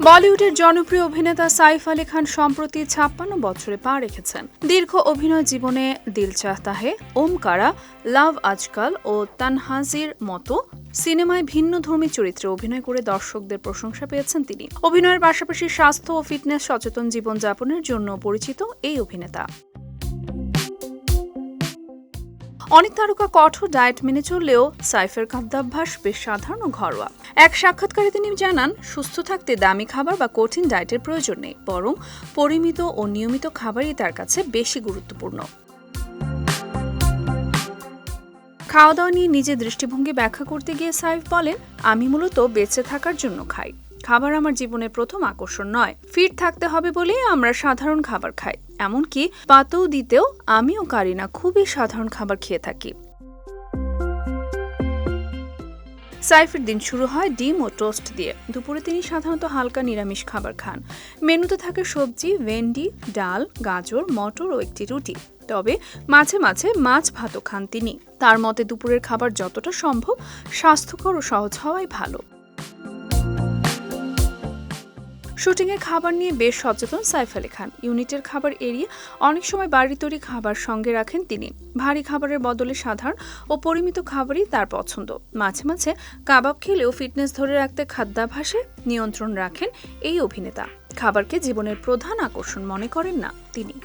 বলিউডের জনপ্রিয় অভিনেতা সাইফ আলী খান সম্প্রতি ৫৬ বছরে পা রেখেছেন। দীর্ঘ অভিনয় জীবনে দিল চাহতা হে, ওমকারা, লাভ আজকাল ও তানহাজির মতো সিনেমায় ভিন্নধর্মী চরিত্রে অভিনয় করে দর্শকদের প্রশংসা পেয়েছেন তিনি। অভিনয়ের পাশাপাশি স্বাস্থ্য ও ফিটনেস সচেতন জীবনযাপনের জন্য পরিচিত এই অভিনেতা। অনেক তারকা কঠোর ডায়েট মেনে চললেও সাইফের খাদ্যাভ্যাস বেশ সাধারণ ও ঘরোয়া। এক সাক্ষাৎকারে তিনি জানান, সুস্থ থাকতে দামি খাবার বা কঠিন ডায়েটের প্রয়োজন নেই, বরং পরিমিত ও নিয়মিত খাবারই তার কাছে বেশি গুরুত্বপূর্ণ। খাওয়া দাওয়া নিয়ে নিজের দৃষ্টিভঙ্গি ব্যাখ্যা করতে গিয়ে সাইফ বলেন, আমি মূলত বেঁচে থাকার জন্য খাই। খাবার আমার জীবনের প্রথম আকর্ষণ নয়। ফিট থাকতে হবে বলেই আমরা সাধারণ খাবার খাই। এমনকি পাতৌ দিতেও আমি ও কারিনা খুবই সাধারণ খাবার খেয়ে থাকি। সাইফের দিন শুরু হয় ডিম ও টোস্ট দিয়ে। দুপুরে তিনি সাধারণত হালকা নিরামিষ খাবার খান। মেনুতে থাকে সবজি, ভেন্ডি, ডাল, গাজর, মটর ও একটি রুটি। তবে মাঝে মাঝে মাছ ভাতও খান তিনি। তার মতে দুপুরের খাবার যতটা সম্ভব স্বাস্থ্যকর ও সহজ হওয়াই ভালো। শুটিংয়ে খাবার নিয়ে বেশ সচেতন সাইফ আলী খান। ইউনিটের খাবার এড়িয়ে অনেক সময় বাড়ির তৈরি খাবার সঙ্গে রাখেন তিনি। ভারী খাবারের বদলে সাধারণ ও পরিমিত খাবারই তার পছন্দ। মাঝে মাঝে কাবাব খেলেও ফিটনেস ধরে রাখতে খাদ্যাভ্যাসে নিয়ন্ত্রণ রাখেন এই অভিনেতা। খাবারকে জীবনের প্রধান আকর্ষণ মনে করেন না তিনি।